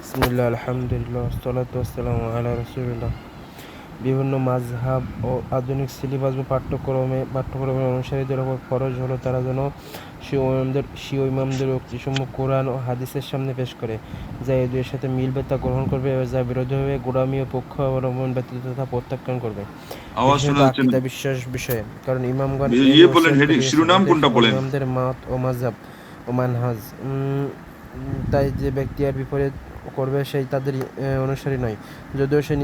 বিসমিল্লাহ, আলহামদুলিল্লাহ, ওয়াসসালাতু ওয়াসসালামু আলা রাসূলিল্লাহ। বিভিন্ন মাযহাব ও আধুনিক সিলেবাস বা পাঠ্যক্রমের অনুসারীদের ওপর ফরজ হলো তারা যেন স্বীয় ইমামদের উক্তিসমূহ কোরআন ও হাদিসের সামনে পেশ করে, যা এই দুইয়ের সাথে মিলবে তা গ্রহণ করবে, এবং যা বিরোধী হবে গোঁড়ামি ও পক্ষ অবলম্বন ব্যতীত তা প্রত্যাখ্যান করবে। আওয়াজ শোনা বিশেষত যাচ্ছে না। আকীদা বিশ্বাস বিষয়ে, কারণ ইমামগণ এই বলেন, ওসিয়ত করে হেডিং গেছেন, শিরোনাম অতএব কোনটা বলেন? ইমামদের মত ও মাযহাব ও মানহাজ তাই যে ব্যক্তি এর বিপরীত করবে সেই তাদের অনুসারী নয়, যদিও সে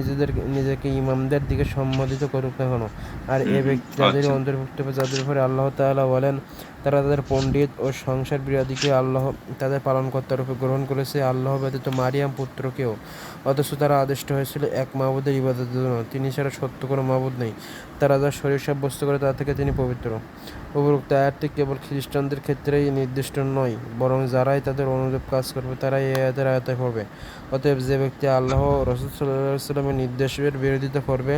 নিজেকে ইমামদের দিকে সম্বোধিত করুক না কেন। আর এ ব্যক্তি তাদেরই আচ্ছা, অন্তর্ভুক্ত হবে যাদের উপরে আল্লাহ তাআলা বলেন, তারা তাদের পণ্ডিত ও সংসার বিরোধীকে আল্লাহ তাদের পালনকর্তার রূপে গ্রহণ করেছে, আল্লাহ ব্যতীত মারিয়াম পুত্রকেও, অথচ তারা আদিষ্ট হয়েছিল এক মাবুদের ইবাদতের জন্য, তিনি ছাড়া সত্য কোনো মাবুদ নেই। তারা যা শরীর সাব্যস্ত করে তা থেকে তিনি পবিত্র। উপরোক্ত আয়াতটি কেবল খ্রিস্টানদের ক্ষেত্রেই নির্দিষ্ট নয়, বরং যারাই তাদের অনুরূপ কাজ করবে তারাই এই আয়াতের আওতায় পড়বে। অতএব যে ব্যক্তি আল্লাহ ও রাসূল সাল্লাল্লাহু আলাইহি ওয়াসাল্লামের নির্দেশের বিরোধিতা করবে,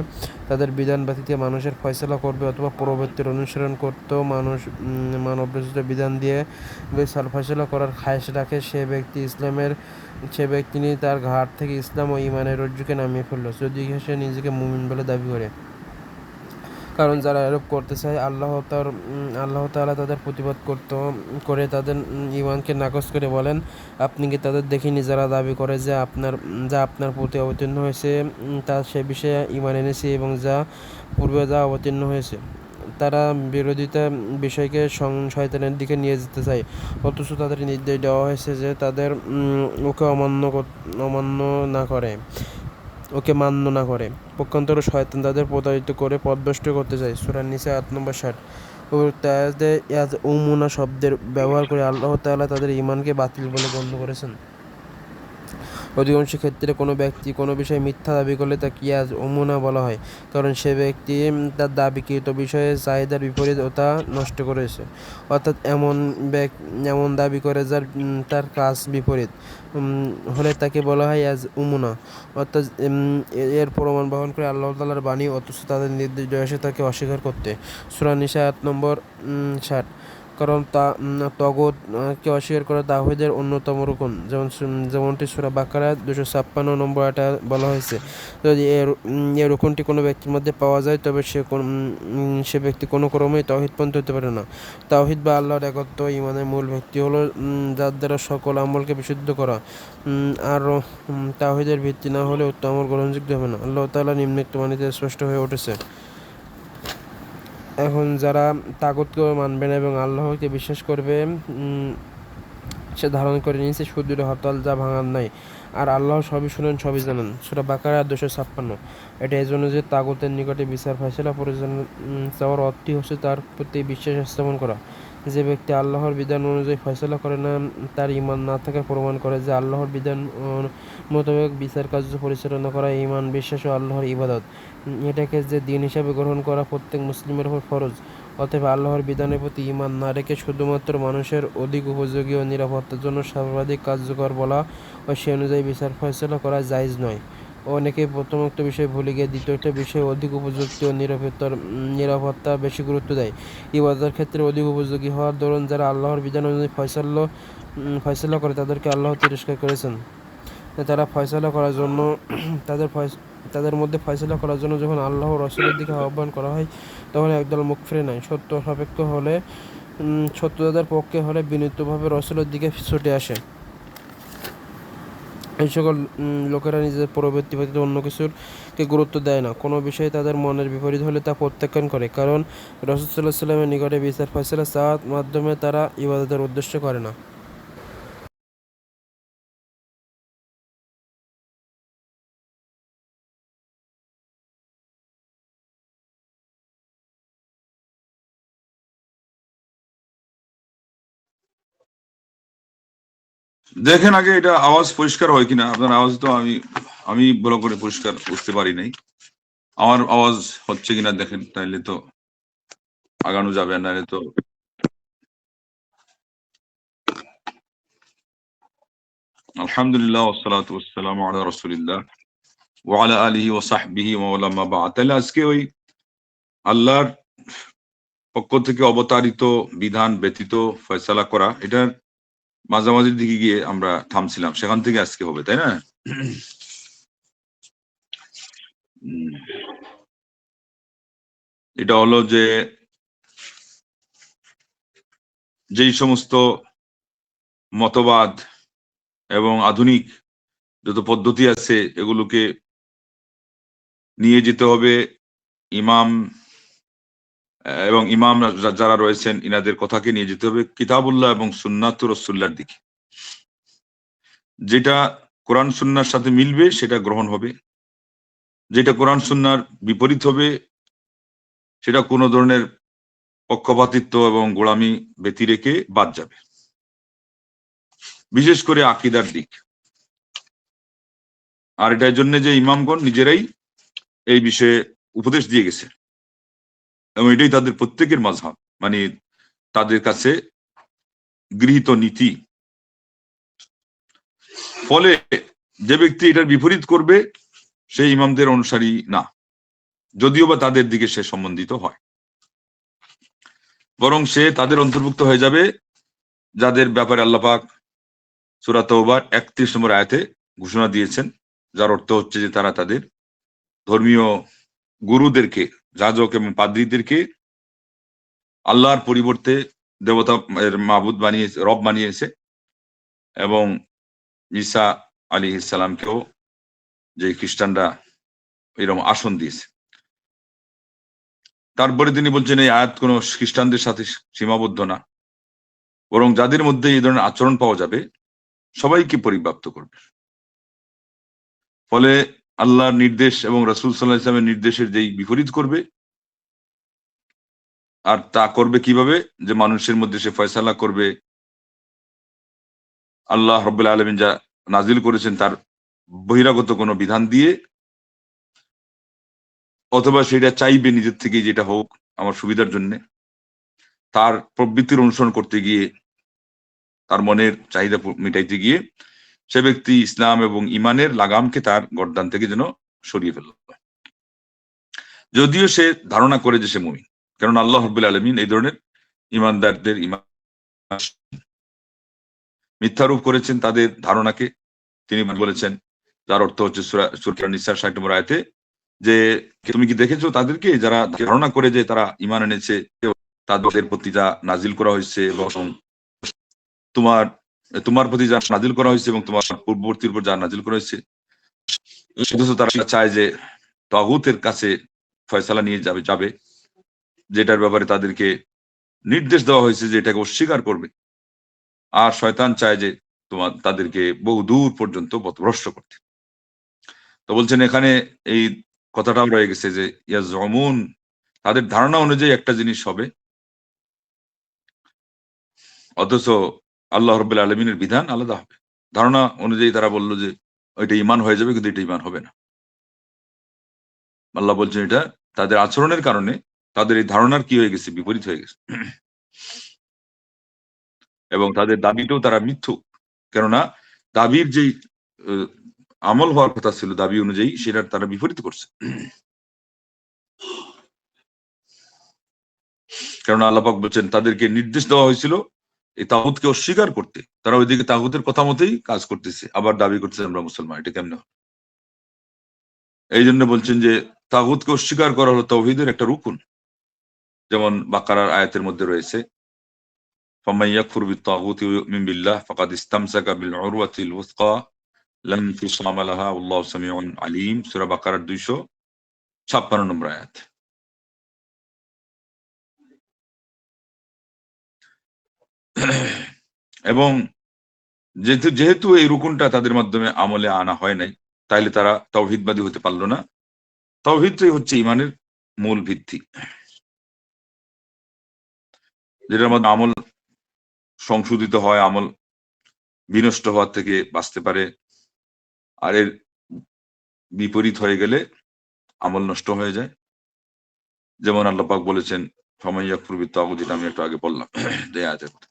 তাদের বিধান ব্যতীত মানুষের ফয়সালা করবে, অথবা পূর্ববর্তীর অনুসরণ করতেও মানবরচিত বিধান দিয়ে ফয়সালা করার খায়েশ রাখে, সে ব্যক্তি তার ঘাট থেকে ইসলাম ও ঈমানের রজ্জুকে নামিয়ে ফেলল, যদি সে নিজেকে মুমিন বলে দাবি করে। কারণ যারা এরূপ করতে চায়, আল্লাহ তাআলা তাদের প্রতিবাদ করে তাদের ঈমানকে নাকচ করে বলেন, আপনি কি তাদের দেখিনি যারা দাবি করে যে আপনার প্রতি অবতীর্ণ হয়েছে তা সে বিষয়ে ঈমান এনেছে, এবং পূর্বে যা অবতীর্ণ হয়েছে। তারা বিরোধিতা বিষয়কে শয়তানের দিকে নিয়ে যেতে চায়, অথচ তাদের নির্দেশ দেওয়া হয়েছে যে তাদের ওকে মান্য না করে। পক্ষান্তরে শয়তান তাদের প্রতারিত করে পথভ্রষ্ট করতে চায়। সূরা নিসা ৮ নম্বর ৬০। উপরোক্ত আয়াতে ইয়াজউমুনা শব্দের ব্যবহার করে আল্লাহ তাআলা তাদের ঈমানকে বাতিল বলে গণ্য করেছেন। অধিকাংশ ক্ষেত্রে কোনো ব্যক্তি কোনো বিষয়ে মিথ্যা দাবি করলে তাকে ইয়াজউমুনা বলা হয়, কারণ সে ব্যক্তি তার দাবিকৃত বিষয়ে চাহিদার বিপরীত ও তা নষ্ট করেছে, অর্থাৎ এমন দাবি করে তার কাজ বিপরীত হলে তাকে বলা হয় ইয়াজউমুনা, অর্থাৎ এর প্রমাণ বহন করে আল্লাহ তাআলার বাণী, অথচ তাদের নির্দেশ দেওয়া হয়েছে তাকে অস্বীকার করতে। সূরা নিসা ৮ নম্বর ৬০। কারণ তগুতকে অস্বীকার করা তাওহীদের অন্যতম রুকন, যেমনটি সূরা বাকারা 256 নম্বর আয়াতে বলা হয়েছে। যদি এই রুকনটি কোনো ব্যক্তির মধ্যে পাওয়া যায়, তবে সে ব্যক্তি কোনো ক্রমেই তাওহীদপন্থী হতে পারে না। তাওহীদ বা আল্লাহর একত্ব ঈমানের মূল ভিত্তি হলো যার দ্বারা সকল আমলকে বিশুদ্ধ করা। আর তাওহীদের ভিত্তি না হলে উত্তম আমল গ্রহণযোগ্য হবে না। আল্লাহ তাআলা নিম্নোক্ত বাণীতে স্পষ্ট হয়ে উঠেছে। এখন যারা তাগুতকে মানবে না এবং আল্লাহকে বিশ্বাস করবে, সে ধারণ করে নিয়েছে সুদৃঢ় হরতাল যা ভাঙার নাই, আর আল্লাহ সবই শুনেন, সবই জানেন। সূরা বাকারা 256। এটা এই জন্য যে তাগুতের নিকটে বিচার ফায়সালা পরিচালনা চাওয়ার অর্থই হচ্ছে তার প্রতি বিশ্বাস স্থাপন করা। যে ব্যক্তি আল্লাহর বিধান অনুযায়ী ফয়সালা করে না, তার ঈমান না থাকা প্রমাণ করে যে আল্লাহর বিধান মোতাবেক বিচার কার্য পরিচালনা করা ঈমান, বিশ্বাস ও আল্লাহর ইবাদত। এটাকে যে দিন হিসাবে গ্রহণ করা প্রত্যেক মুসলিমের উপর ফরজ। অতএব আল্লাহর বিধানের প্রতি ঈমান না রেখে শুধুমাত্র মানুষের অধিক উপযোগী ও নিরাপত্তার জন্য সর্বাধিক কার্যকর বলা ও সে অনুযায়ী বিচার ফয়সালা করা জায়েজ নয়। অনেকেই প্রথমোক্ত বিষয় ভুলে গিয়ে দ্বিতীয়টা বিষয়ে অধিক উপযুক্তি ও নিরাপত্তা বেশি গুরুত্ব দেয়। ইবাদতের ক্ষেত্রে অধিক উপযোগী হওয়ার দরুন যারা আল্লাহর বিধান অনুযায়ী ফয়সালা করে তাদেরকে আল্লাহ তিরস্কার করেছেন। তারা ফয়সালা করার জন্য তাদের মধ্যে ফয়সালা করার জন্য যখন আল্লাহ ও রাসূলের দিকে আহ্বান করা হয়, তখন একদল মুখ ফিরে নেয়। সত্যতাদের পক্ষে হলে বিনীতভাবে রাসূলের দিকে ছুটে আসে। এই সকল লোকেরা নিজেদের প্রবৃত্তি ব্যতীত অন্য কিছুকে গুরুত্ব দেয় না। কোনো বিষয়ে তাদের মনের বিপরীত হলে তা প্রত্যাখ্যান করে, কারণ রাসূল সাল্লাল্লাহু আলাইহি ওয়াসাল্লামের নিকটে বিচার ফয়সালা চাওয়ার মাধ্যমে তারা ইবাদতের উদ্দেশ্য করে না। দেখেন আগে এটা আওয়াজ পরিষ্কার হয় কিনা। আপনার আওয়াজ তো আমি ভালো করে পরিষ্কার বুঝতে পারি নাই। আমার আওয়াজ হচ্ছে কিনা দেখেন, তাইলে তো আগানো যাবে, নাহলে তো। আলহামদুলিল্লাহ ওয়াসসালাতু ওয়াসসালামু আলা রাসূলিল্লাহ ওয়া আলা আলিহি ওয়া সাহবিহি ওয়া ওয়ালা মা বা'দ। তাহলে আজকে ওই আল্লাহর পক্ষ থেকে অবতারিত বিধান ব্যতীত ফয়সালা করা, এটার মাঝামাঝির দিকে গিয়ে আমরা থামছিলাম, সেখান থেকে আজকে হবে, তাই না? এটা হলো যে যেই সমস্ত মতবাদ এবং আধুনিক যত পদ্ধতি আছে এগুলোকে নিয়ে যেতে হবে ইমাম এবং ইমাম যারা রয়েছেন ইনাদের কথাকে নিয়ে যেতে হবে কিতাবুল্লাহ এবং সুন্নাতুর রাসূলুল্লাহর দিকে। যেটা কোরআন সুন্নাহর সাথে মিলবে সেটা গ্রহণ হবে, যেটা কোরআন সুন্নাহর বিপরীত হবে সেটা কোনো ধরনের পক্ষপাতিত্ব এবং গোলামি ব্যতি রেখে বাদ যাবে, বিশেষ করে আকীদার দিক। আর এটার জন্য যে ইমামগণ নিজেরাই এই বিষয়ে উপদেশ দিয়ে গেছে এবং এটাই তাদের প্রত্যেকের মাযহাব, মানে তাদের কাছে গৃহীত নীতি। ফলে যে ব্যক্তি এটার বিপরীত করবে সেই ইমামদের অনুসারী না, যদিও বা তাদের দিকে সে সম্বন্ধিত হয়, বরং সে তাদের অন্তর্ভুক্ত হয়ে যাবে যাদের ব্যাপারে আল্লাহ পাক সূরা তাওবার ৩১ নম্বর আয়াতে ঘোষণা দিয়েছেন, যার অর্থ হচ্ছে যে তারা তাদের ধর্মীয় গুরুদেরকে, যাজক এবং পাদ্রীদেরকে আল্লাহর পরিবর্তে দেবতা এর মাবুদ বানিয়েছে, রব বানিয়েছে, এবং ঈসা আলাইহিস সালামকেও যে খ্রিস্টানরা এরকম আসন দিয়েছে। তারপরে তিনি বলছেন এই আয়াত কোনো খ্রিস্টানদের সাথে সীমাবদ্ধ না, বরং যাদের মধ্যে এই ধরনের আচরণ পাওয়া যাবে সবাইকে পরিব্যাপ্ত করবে। ফলে আল্লাহর নির্দেশ এবং রাসূল সাল্লাল্লাহু আলাইহি ওয়াসাল্লামের নির্দেশের যেই বিপরীত করবে, আর তা করবে কিভাবে, যে মানুষের মধ্যে সে ফয়সালা করবে আল্লাহ রাব্বুল আলামিন যা নাজিল করেছেন তার বহিরাগত কোনো বিধান দিয়ে, অথবা সেটা চাইবে নিজের থেকে যেটা হোক আমার সুবিধার জন্য, তার প্রবৃত্তির অনুসরণ করতে গিয়ে, তার মনের চাহিদা মিটাইতে গিয়ে সে ব্যক্তি ইসলাম এবং ইমানের লাগামকে তার গর্দান থেকে যেন সরিয়ে ফেলল, যদিও সে ধারণা করে যে সে মুমিন। কারণ আল্লাহ রাব্বুল আলামিন এই ধরনের ইমানদারদের ইমান মিথ্যারোপ করেছেন তাদের ধারণাকে। তিনি বলেছেন, যার অর্থ হচ্ছে সূরা নিসার ৬০ নম্বর আয়াতে, যে তুমি কি দেখেছো তাদেরকে যারা ধারণা করে যে তারা ইমান এনেছে, তাদের প্রতি যা নাজিল করা হয়েছে এবং তোমার তোমার প্রতি যা নাজিল করা হয়েছে এবং তোমার পূর্ববর্তীর উপর যা নাজিল করা হয়েছে, অথচ তারা চায় যে তাগুতের কাছে ফয়সালা নিয়ে যাবে যেটার ব্যাপারে তাদেরকে নির্দেশ দেওয়া হয়েছে যে এটাকে অস্বীকার করবে। আর শয়তান চায় যে তাদেরকে বহু দূর পর্যন্ত পথভ্রষ্ট করতে। তো বলছেন এখানে এই কথাটাও রয়ে গেছে যে ইয়াজমুন, তাদের ধারণা অনুযায়ী একটা জিনিস হবে, অথচ আল্লাহ রাব্বুল আলামিনের বিধান আলাদা হবে। ধারণা অনুযায়ী তারা বলল যে ওইটা ঈমান হয়ে যাবে, কিন্তু এটা ঈমান হবে না। আল্লাহ বলছেন এটা তাদের আচরণের কারণে তাদের এই ধারণার কি হয়ে গেছে, বিপরীত হয়ে গেছে, এবং তাদের দাবিটাও তারা মিথ্যুক। কেননা দাবির যেই আমল হওয়ার কথা ছিল দাবি অনুযায়ী, সেটার তারা বিপরীত করছে। কারণ আল্লাহ পাক বলছেন তাদেরকে নির্দেশ দেওয়া হয়েছিল এই তাগুতকে অস্বীকার করতে, তারা ওইদিকে তাগুতের কথা মতোই কাজ করতেছে, আবার দাবি করতেছে আমরা মুসলমান। এটা কেমনে হয়? এই জন্য বলছেন যে তাগুতকে অস্বীকার করা হলো তাওহীদের একটা রুকুন, যেমন বাকারার আয়াতের মধ্যে রয়েছে, ফামান ইয়াকফুর বিত-তাগুতি ওয়া ইউমিন বিল্লাহ ফাকাদ ইসতামসাকা বিল উরওয়াতিল ওয়াসকা লা ইনফিসামা লাহা ওয়াল্লাহু সামিউন আলীম, সূরা বাকারার 256 নম্বর আয়াত। এবং যেহেতু এই রুকুনটা তাদের মাধ্যমে আমলে আনা হয় নাই, তাইলে তারা তাওহীদবাদী হতে পারলো না। তাওহীদই হচ্ছে ইমানের মূল ভিত্তি, যেটার মধ্যে আমল সংশোধিত হয়, আমল বিনষ্ট হওয়ার থেকে বাঁচতে পারে। আর এর বিপরীত হয়ে গেলে আমল নষ্ট হয়ে যায়। যেমন আল্লাহ পাক বলেছেন ফামান ইয়াকফুর বিত-তাগুত, যেটা আমি একটু আগে বললাম যে আয়াতের কথা।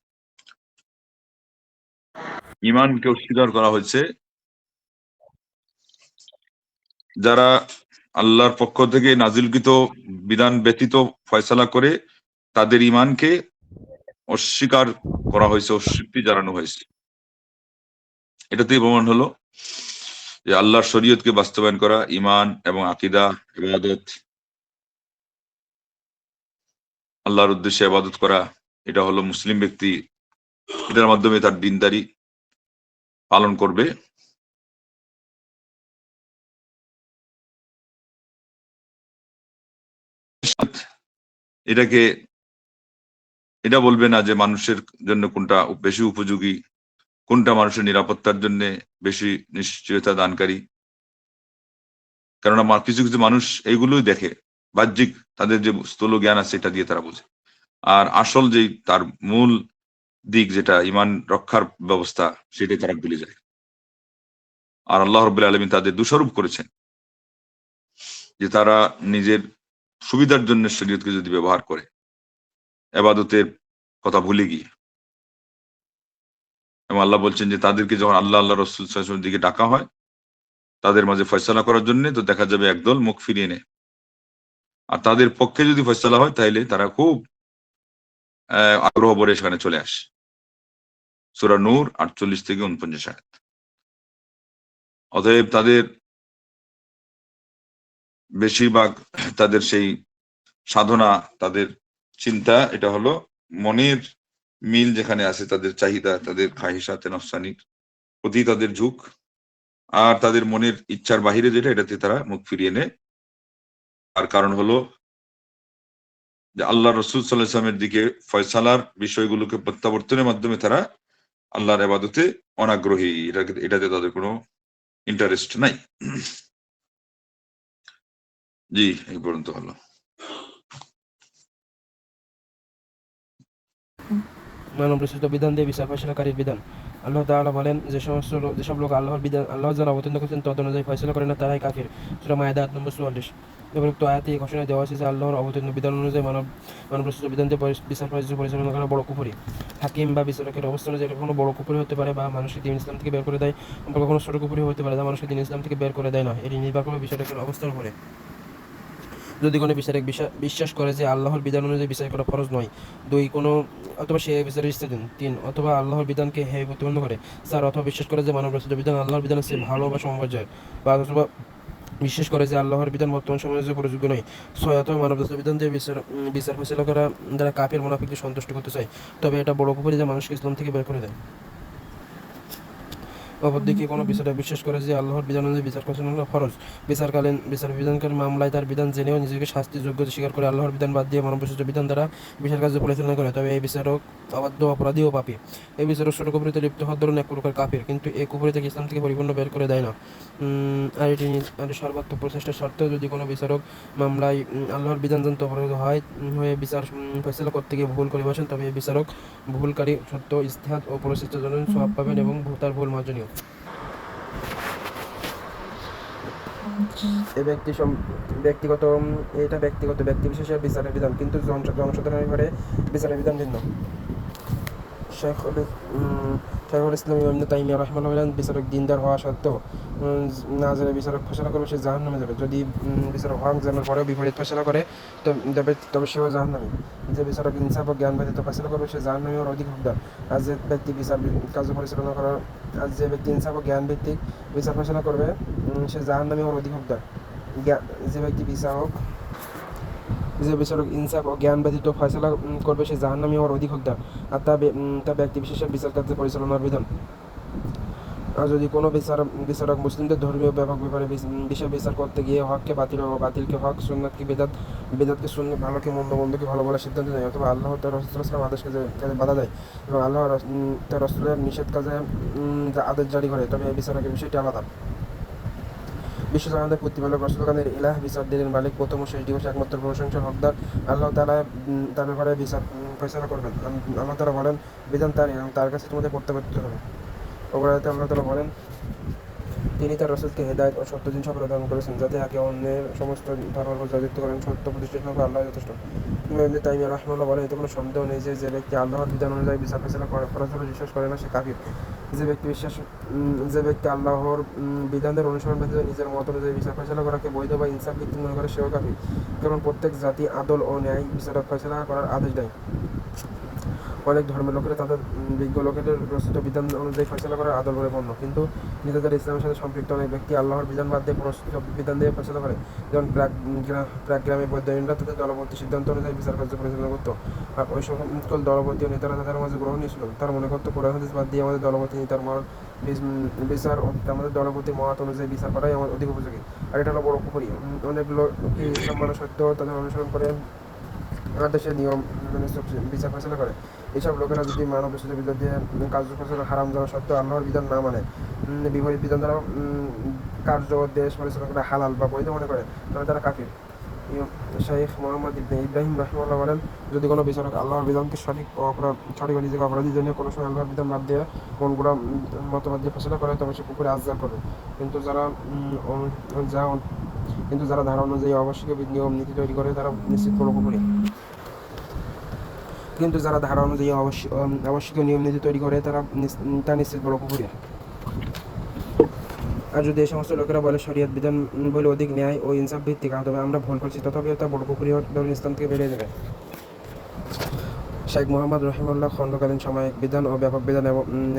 ঈমানকে অস্বীকার করা হয়েছে যারা আল্লাহর পক্ষ থেকে নাজিলকৃত বিধান ব্যতীত ফয়সালা করে, তাদের ঈমানকে অস্বীকার করা হয়েছে, অস্বীকৃতি জানানো হয়েছে। এটাতেই প্রমাণ হলো যে আল্লাহর শরীয়তকে বাস্তবায়ন করা, ইমান এবং আকীদা, ইবাদত, আল্লাহর উদ্দেশ্যে ইবাদত করা, এটা হলো মুসলিম ব্যক্তি এটার মাধ্যমে তার দিনদারি পালন করবে। এটাকে এটা বলবে না যে মানুষের জন্য কোনটা বেশি উপযোগী, কোনটা মানুষের নিরাপত্তার জন্য বেশি নিশ্চয়তা দানকারী। কেননা কিছু কিছু মানুষ এইগুলোই দেখে, বাহ্যিক তাদের যে স্থূল জ্ঞান আছে এটা দিয়ে তারা বোঝে, আর আসল যেই তার মূল দিক যেটা ইমান রক্ষার ব্যবস্থা সেটাই তারা ভুলে যায়। আর আল্লাহ রাব্বুল আলামিন তাদের দোষারোপ করেছেন যে তারা নিজের সুবিধার জন্য শরীয়তকে যদি ব্যবহার করে ইবাদতের কথা ভুলে গিয়ে, এবং আল্লাহ বলছেন যে তাদেরকে যখন আল্লাহ রাসূল সাল্লাল্লাহু আলাইহি ওয়াসাল্লামের দিকে ডাকা হয় তাদের মাঝে ফয়সালা করার জন্য, তো দেখা যাবে একদল মুখ ফিরিয়ে নেয়। আর তাদের পক্ষে যদি ফয়সালা হয় তাহলে তারা খুব আগ্রহ ভরে সেখানে চলে আসে। সূরা নূর 48 থেকে 49 আয়াত। অতএব তাদের বেশিরভাগ তাদের সেই সাধনা, তাদের চিন্তা, এটা হলো মনের মিল যেখানে আছে, তাদের চাহিদা, তাদের খাহিসাতে নফসানির প্রতি তাদের ঝুঁক, আর তাদের মনের ইচ্ছার বাহিরে যেটা এটাতে তারা মুখ ফিরিয়ে নেয়। আর কারণ হলো যে আল্লাহ রাসূল সাল্লাল্লাহু আলাইহি ওয়াসাল্লামের দিকে ফয়সালার বিষয়গুলোকে প্রত্যাবর্তনের মাধ্যমে তারা আল্লাহর ইবাদতে অনাগ্রহী, এটাতে তাদের কোনো ইন্টারেস্ট নাই। জি, এই পর্যন্ত হলো। মানব রচিত বিধান দিয়ে বিচার ফয়সালাকারীর বিধান। আল্লাহ তাআলা বলেন, যেসব লোক আল্লাহর বিধান আল্লাহ যারা অবতীর্ণ করেছেন তদ অনুযায়ী ফয়সালা করে না তারাই কাফির। সূরা মায়েদা আয়াত নম্বর 44। উপরোক্ত আয়াতে এই ঘোষণা দেওয়া হয়েছে যে আল্লাহর অবতীর্ণ বিধান অনুযায়ী মানব রচিত বিধান দিয়ে বিচার পরিচালনা করা বড় কুফরি। হাকিম বা বিচারকের অবস্থান অনুযায়ী কোনো বড় কুফরি হতে পারে বা মানুষকে দিন ইসলাম থেকে বের করে দেয়, বা কোনো ছোট কুফরি হতে পারে যা মানুষকে দিন ইসলাম থেকে বের করে দেয় না। এটি নির্ভর করবে বিচারকের অবস্থার উপরে। যদি কোনো বিচারক বিশ্বাস করে যে আল্লাহর বিধান অনুযায়ী বিচার করা ফরজ নয়, 2 কোনো অথবা সে বিচারের ইস্তেদিন 3 অথবা আল্লাহর বিধানকে হে প্রতিবন্ধ করে 4 অথবা বিশ্বাস করে যে মানব রচিত বিধান আল্লাহর বিধানের চেয়ে ভালো বা সমপর্যায়ের, বা অথবা বিশ্বাস করে যে আল্লাহর বিধান বর্তমান সমাজে উপযোগ্য নয়। 6 অথবা মানব রচিত বিধান দিয়ে বিচার ফয়সালা করা যারা কাফির মুনাফিকদের সন্তুষ্ট করতে চায়, তবে এটা বড় কুফরি যা মানুষকে ইসলাম থেকে বের করে দেয়। অপরদিকে কোনো বিচারক বিশ্বাস করে যে আল্লাহর বিধান অনুযায়ী বিচার পরিচালনা ফরজ, বিচার বিধানকারী মামলায় তার বিধান জেনেও নিজেকে শাস্তির যোগ্যতা স্বীকার করে আল্লাহর বিধান বাদ দিয়ে মানবসৃষ্ট বিধান দ্বারা বিচার কার্য পরিচালনা করে, তবে এই বিচারক অবাধ্য, অপরাধী ও পাপী। এই বিচারক ছোট কুফরিতে লিপ্ত হওয়ার ধরুন এক প্রকার কাফির, কিন্তু এই কুফরি থেকে ইসলাম থেকে পরিপূর্ণ বের করে দেয় না। আর এটি সর্বাত্মক প্রচেষ্টার সত্ত্বেও যদি কোনো বিচারক মামলায় আল্লাহর বিধান জানতে অপরাধ হয়ে বিচার ফয়সালা করতে গিয়ে ভুল করে বসেন, তবে এই বিচারক ভুলকারী সত্য ইজতিহাদ ও প্রচেষ্টার জন্য সওয়াব পাবেন এবং তার ভুল মার্জনীয়। এ ব্যক্তিগত ব্যক্তি বিশেষের বিচারের বিধান, কিন্তু জনসাধারণের ঘরে বিচারের বিধান ভিন্ন। শাইখুল ইসলাম ইবনে তাইমিয়া রাহিমাহুল্লাহ বলেন, বিচারক দিনদার হওয়া সত্ত্বেও না জেনে বিচারক ফয়সালা করবে সে জাহান্নামে যাবে। যদি বিচারক হক জানার পরেও বিপরীত ফয়সালা করে তবে সেও জাহান্নামী। যে বিচারক ইনসাফ ও জ্ঞান ব্যতীত ফয়সালা করবে সে জাহান্নামী ওর অধিক হকদার। আর যে ব্যক্তি ইনসাফ ও জ্ঞান ভিত্তিক বিচার ফয়সালা করবে সে জাহান্নামী ওর অধিক হকদার। যে বিচারক ইনসাফ ও জ্ঞান ব্যতীত ফয়সালা করবে সে জাহান্নামী হওয়ার অধিক হকদার। আর তা ব্যক্তি বিশেষের বিচার কার্য পরিচালনার বিধান। আর যদি কোনো বিচারক মুসলিমদের ধর্মীয় ব্যাপক ব্যাপারে বিষয় বিচার করতে গিয়ে হককে বাতিল ও বাতিলকে হক, সুন্নাতকে বেদাত, বেদাতকে সুন্নাত, ভালোকে মন্দ, মন্দকে ভালো বলার সিদ্ধান্ত নেয়, অথবা আল্লাহ তার রাসূল সাল্লাল্লাহু আলাইহি আদেশকে বাধা দেয় এবং আল্লাহ তার রাসূলের নিষেধ কাজে আদেশ জারি করে, তবে এই বিচারকের বিষয়টি আলাদা। বিশ্বজাহানের প্রতিপালক রাসূলগণের ইলাহ, বিচার দিনের মালিক, প্রথম ও শেষ দিবস একমাত্র প্রশংসার হকদার। আল্লাহ তাআলা তার ব্যাপারে বিচার ফয়সালা করবেন। আল্লাহ তাআলা বলেন, বিধান তারই এবং তার কাছে তোমাদের প্রত্যাবর্তিত হবে। অপরাধে আল্লাহ তাআলা বলেন, তিনি তার রাসূলকে হেদায়েত ও সত্য দিন প্রদান করেছেন, যাতে একে অন্যের সমস্ত ধর্মের উপর জয়যুক্ত করেন। সত্য প্রতিষ্ঠার জন্য আল্লাহ যথেষ্ট। ইবনে তাইমিয়া রাহিমাহুল্লাহ বলেন, এতে কোনো সন্দেহ নেই যে ব্যক্তি আল্লাহর বিধান অনুযায়ী বিচার ফয়সালা ফরজ বলে বিশ্বাস করে না সে কাফির। যে ব্যক্তি আল্লাহর বিধানের অনুসরণ ব্যতীত নিজের মত অনুযায়ী বিচার ফয়সালা করাকে বৈধ বা ইনসাফ ভিত্তিক মনে করে সেও কাফির। কারণ প্রত্যেক জাতি আদল ও ন্যায় বিচার ফয়সালা করার আদেশ দেয়। অনেক ধর্মের লোকেরা তাদের বিজ্ঞ লোকেদের রচিত বিধান অনুযায়ী ফয়সালা করে আদল বলে গণ্য, কিন্তু নিজেদের ইসলামের সাথে সম্পৃক্ত অনেক ব্যক্তি আল্লাহর বিধান বাদ দিয়ে প্রস্তুত বিধান দিয়ে ফয়সালা করে। যেমন প্রাক গ্রামে বৈদ্যহীনরা তাদের দলবদ্ধ সিদ্ধান্ত অনুযায়ী বিচার কার্য পরিচালনা করতো, আর ওই সকল দলবদ্ধ নেতারা তাদের মাঝে গ্রহণীয় ছিল। তারা মনে করতো কোরআন হাদিস বাদ দিয়ে আমাদের দলবদ্ধ নেতার বিচার আমাদের দলবদ্ধ মত অনুযায়ী বিচার করাই আমার অধিক উপযোগী, আর এটা হলো বড় পুকুরি। অনেক লোককে ইসলাম মানা সত্ত্বেও তাদের অনুসরণ করে আর দেশের নিয়ম মেনে বিচার ফয়সালা করে। এইসব লোকেরা যদি মানব রচিত বিধান দিয়ে কার্য ফয়সালা হারাম জানা সত্ত্বেও আল্লাহর বিধান না মানে বিপরীত বিধান দ্বারা কার্য দেশ পরিচালনা করে হালাল বা বৈধ মনে করে, তাহলে তারা কাফির। শেখ মোহাম্মদ ইবনে ইব্রাহিম রাহিমাহুল্লাহ বলেন, যদি কোনো বিচারক আল্লাহর বিধানকে সঠিক ও নিজেকে অপরাধীর জন্য কোনো সময় আল্লাহর বিধান বাদ দিয়ে মনগুলো মতবাদ দিয়ে ফয়সালা করে, তবে সে পুকুরে আজ্জার করে। কিন্তু যারা ধারা অনুযায়ী আবশ্যকীয় নিয়ম নীতি তৈরি করে তারা নিশ্চিত কোনো পুকুরে কিন্তু যারা ধারা অনুযায়ী আবশ্যকীয় নিয়ম নীতি তৈরি করে তা নিশ্চিত বড় পুকুরে। আর যদি এই সমস্ত লোকেরা বলে শরিয়ত বিধান বলে অধিক ন্যায় ও ইনসাফ ভিত্তিক, তবে আমরা ভুল করছি, তথাপিও তা বড় পুকুরি ধরুন ইসলাম থেকে বেরিয়ে যাবে। শেখ মোহাম্মদ রহিমুল্লাহ খণ্ডকালীন সময়ে বিধান ও ব্যাপক বিধান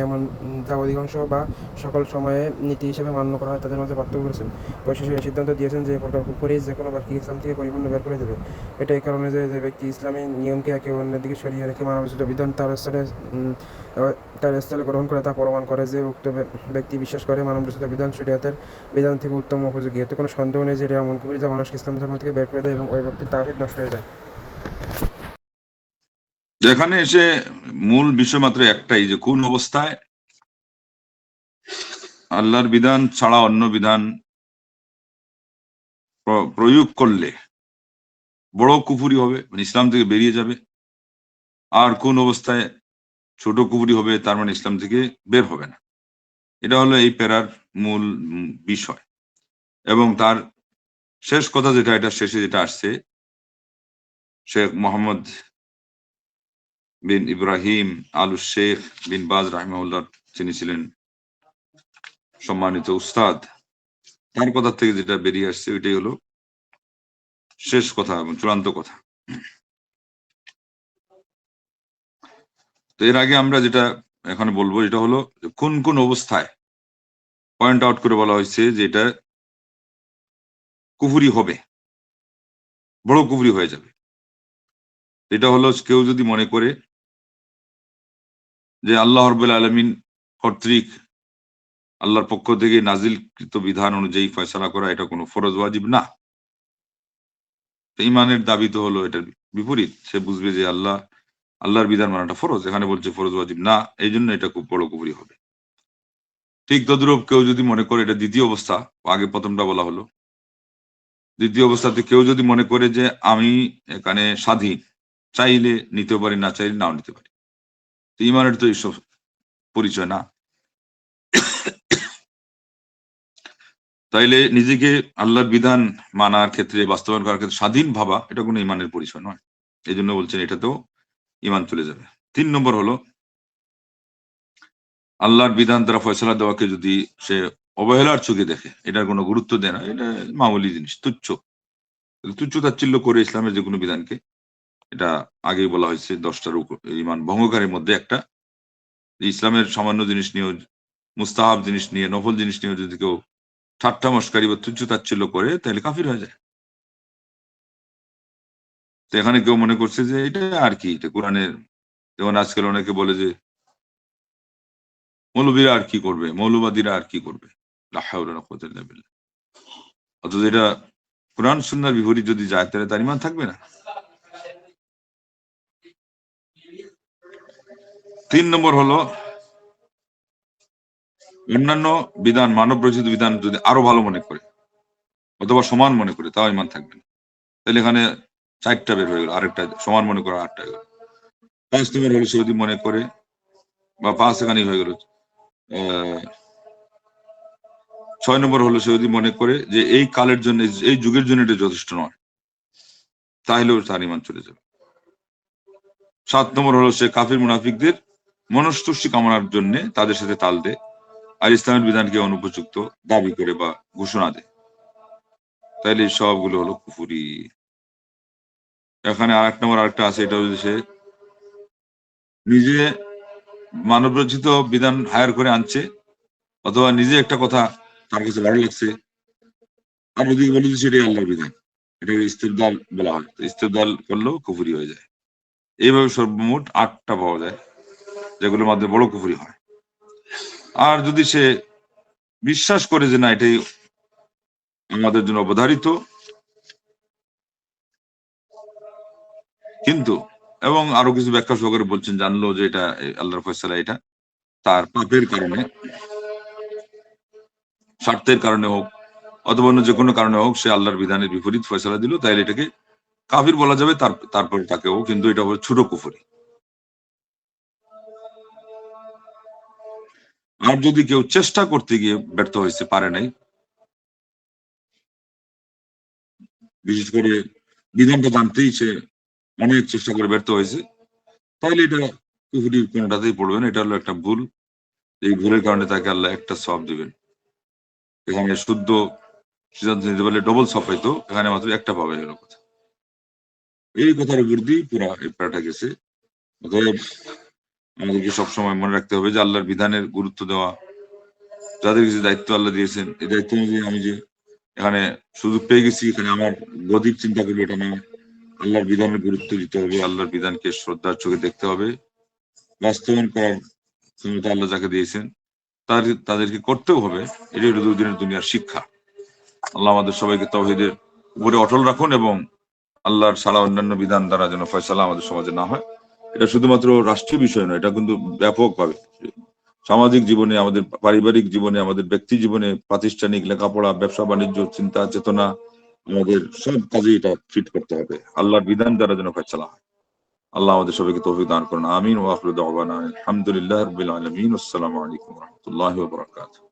এমন যা অধিকাংশ বা সকল সময়ে নীতি হিসেবে মান্য করা হয় তাদের মধ্যে পার্থক্য করেছেন। পরিশেষে এই সিদ্ধান্ত দিয়েছেন যে প্রকার পুকুরি যে কোনো ব্যক্তি ইসলাম থেকে পরিপূর্ণ বের করে দেবে। এটা এই কারণে যে ব্যক্তি ইসলামী নিয়মকে একে অন্যের দিকে সরিয়ে রেখে মানবরচিত বিধান তার স্থলে গ্রহণ করে তা প্রমাণ করে যে উক্ত ব্যক্তি বিশ্বাস করে মানবরচিত বিধান শরিয়তের বিধান থেকে উত্তম উপযোগী। এতে কোনো সন্দেহ নেই যে এটা এমন পুকুরি যা মানুষকে ইসলাম ধর্ম থেকে বের করে দেয় এবং ওই ব্যক্তির তাওহীদ নষ্ট হয়ে যায়। এখানে এসে মূল বিষয় মাত্র একটাই, যে কোন অবস্থায় আল্লাহর বিধান ছাড়া অন্য বিধান প্রয়োগ করলে বড় কুফুরি হবে, মানে ইসলাম থেকে বেরিয়ে যাবে, আর কোন অবস্থায় ছোট কুফুরি হবে, তার মানে ইসলাম থেকে বের হবে না। এটা হলো এই প্যারার মূল বিষয়। এবং তার শেষ কথা যেটা, এটা শেষে যেটা আসছে, শেখ মোহাম্মদ বিন ইব্রাহিম আল শেখ বিন বাজ রাহিমাহুল্লাহ, যিনি ছিলেন সম্মানিত উস্তাদ, তার কথা থেকে যেটা বেরিয়ে আসছে ওইটাই হলো শেষ কথা এবং চূড়ান্ত কথা। তো এর আগে আমরা যেটা এখন বলবো, এটা হলো কোন কোন অবস্থায় পয়েন্ট আউট করে বলা হয়েছে যে এটা কুফুরি হবে, বড় কুফুরি হয়ে যাবে। এটা হলো কেউ যদি মনে করে যে আল্লাহ রাব্বুল আলামিন কর্তৃক আল্লাহর পক্ষ থেকে নাজিলকৃত বিধান অনুযায়ী ফয়সালা করা এটা কোনো ফরজ ওয়াজিব না। ইমানের দাবি তো হলো এটার বিপরীত। সে বুঝবে যে আল্লাহর বিধান মানাটা ফরজ, এখানে বলছে ফরজ ওয়াজিব না, এই জন্য এটা খুব বড় কুফরি হবে। ঠিক তদ্রূপ কেউ যদি মনে করে, এটা দ্বিতীয় অবস্থা, আগে প্রথমটা বলা হলো, দ্বিতীয় অবস্থাতে কেউ যদি মনে করে যে আমি এখানে স্বাধীন, চাইলে নিতে পারি, না চাইলে নাও নিতে পারি, তো ইমানের তো এইসব পরিচয় না। তাইলে নিজেকে আল্লাহর বিধান মানার ক্ষেত্রে, বাস্তবায়ন করার ক্ষেত্রে স্বাধীন ভাবা, এটা কোনো ইমানের পরিচয় নয়। এই জন্য বলছেন এটাতেও ইমান চলে যাবে। 3 নম্বর হলো, আল্লাহর বিধান দ্বারা ফয়সালা দেওয়াকে যদি সে অবহেলার চোখে দেখে, এটার কোনো গুরুত্ব দেয় না, এটা মামুলি জিনিস, তুচ্ছ তাচ্ছিল্য করে ইসলামের যে কোনো বিধানকে, এটা আগেই বলা হয়েছে 10টার ইমান ভঙ্গকারীর মধ্যে একটা, ইসলামের সামান্য জিনিস নিয়ে, মুস্তাহাব জিনিস নিয়ে, নফল জিনিস নিয়ে যদি কেউ ঠাট্টা মস্কারি বা তুচ্ছ তাচ্ছিল্য করে, তাহলে কাফির হয়ে যায়। তো এখানে কেউ মনে করছে যে এটা আর কি, এটা কোরআনের, যেমন আজকাল অনেকে বলে যে মৌলবীরা আর কি করবে, মৌলবাদীরা আর কি করবে, লা হাওলা ওয়ালা কুওয়াতা ইল্লা বিল্লাহ। অথচ এটা কোরআন সুন্নাহর বিপরীত যদি যায়, তাহলে তার ইমান থাকবে না। 3 নম্বর হলো, অন্যান্য বিধান, মানব রচিত বিধান যদি আরো ভালো মনে করে অথবা সমান মনে করে, তাও ইমান থাকবে না। তাহলে এখানে 4টা বের হয়ে গেল, আরেকটা সমান মনে করা 8টা হয়ে গেল। 5 নম্বর হলো, সে যদি মনে করে, বা 5 এখানেই হয়ে গেল। 6 নম্বর হলো, সে যদি মনে করে যে এই কালের জন্য, এই যুগের জন্য এটা যথেষ্ট নয়, তাহলেও তার ইমান চলে যাবে। 7 নম্বর হলো, সে কাফির মুনাফিকদের মনস্তুষ্টি কামনার জন্য তাদের সাথে তাল দেয়, আর ইসলামের বিধানকে অনুপযুক্ত দাবি করে বা ঘোষণা দেয়, তাইলে সবগুলো হলো কুফুরি। এখানে 8 নম্বর আরেকটা আছে, এটা হচ্ছে সে নিজে মানব রচিত বিধান হায়ার করে আনছে, অথবা নিজে একটা কথা তার কাছে ভালো লাগছে আর ওদিকে বলে দিচ্ছে এটাই আল্লাহর বিধান, এটাকে ইস্তেবদাল বলা হয়। তো ইস্তেবদাল করলেও কুফরি হয়ে যায়। এইভাবে সর্বমোট 8টা পাওয়া যায়, যেগুলোর মধ্যে বড় কুফরি হয়। আর যদি সে বিশ্বাস করে যে না এটাই আমাদের জন্য অবধারিত, কিন্তু এবং আরো কিছু ব্যাখ্যা সহকারে বলছেন, জানলো যে এটা আল্লাহর ফয়সালা, এটা তার পাপের কারণে, স্বার্থের কারণে হোক অথবা অন্য যে কোনো কারণে হোক, সে আল্লাহর বিধানের বিপরীত ফয়সালা দিল, তাইলে এটাকে কাফির বলা যাবে। তারপর তাকেও, কিন্তু এটা হবে ছোট কুফরি। আর যদি কেউ চেষ্টা করতে গিয়ে ব্যর্থ হয়েছে, পারে নাই, বিশেষ করে বিধানটা জানতেই সে অনেক চেষ্টা করে ব্যর্থ হয়েছে, তাহলে এটা কুফরির কোনটাতেই পড়বে না। এটা হলো একটা ভুল। এই ভুলের কারণে তাকে আল্লাহ একটা সওয়াব দিবেন। এখানে শুদ্ধ সিদ্ধান্ত নিতে পারলে ডবল সওয়াব পাইতো, এখানে মাত্র একটা পাবে, এর কথা। এই কথার উপর দিয়ে পুরা এই প্যারাটা গেছে। অতএব আমাদেরকে সবসময় মনে রাখতে হবে যে আল্লাহর বিধানের গুরুত্ব দেওয়া, যাদের কিছু দায়িত্ব আল্লাহ দিয়েছেন, এই দায়িত্ব অনুযায়ী আমি যে এখানে সুযোগ পেয়ে গেছি, এখানে আমার গদির চিন্তা করবে এটা না। আল্লাহর বিধানের গুরুত্ব দিতে হবে, আল্লাহর বিধানকে শ্রদ্ধার চোখে দেখতে হবে, বাস্তবায়ন করার ক্ষমতা আল্লাহ যাকে দিয়েছেন তাদেরকে করতেও হবে। এটাই হলো দুদিনের দুনিয়ার শিক্ষা। আল্লাহ আমাদের সবাইকে তাওহীদের উপরে অটল রাখুন, এবং আল্লাহর ছাড়া অন্যান্য বিধান দ্বারা যেন ফয়সালা আমাদের সমাজে না হয়। এটা শুধুমাত্র রাষ্ট্রীয় বিষয় নয়, এটা কিন্তু ব্যাপকভাবে সামাজিক জীবনে, আমাদের পারিবারিক জীবনে, আমাদের ব্যক্তি জীবনে, প্রাতিষ্ঠানিক, লেখাপড়া, ব্যবসা বাণিজ্য, চিন্তা চেতনা, আমাদের সব কাজে এটা ফিট করতে হবে। আল্লাহর বিধান দ্বারা যেন ফয়সালা হয়। আল্লাহ আমাদের সবাইকে তৌফিক দান করুন। আমিন ওয়া আখিরু দাওয়ানা আলহামদুলিল্লাহি রাব্বিল আলামিন। আসসালামু আলাইকুম ওয়া রাহমাতুল্লাহি ওয়া বারাকাতুহু।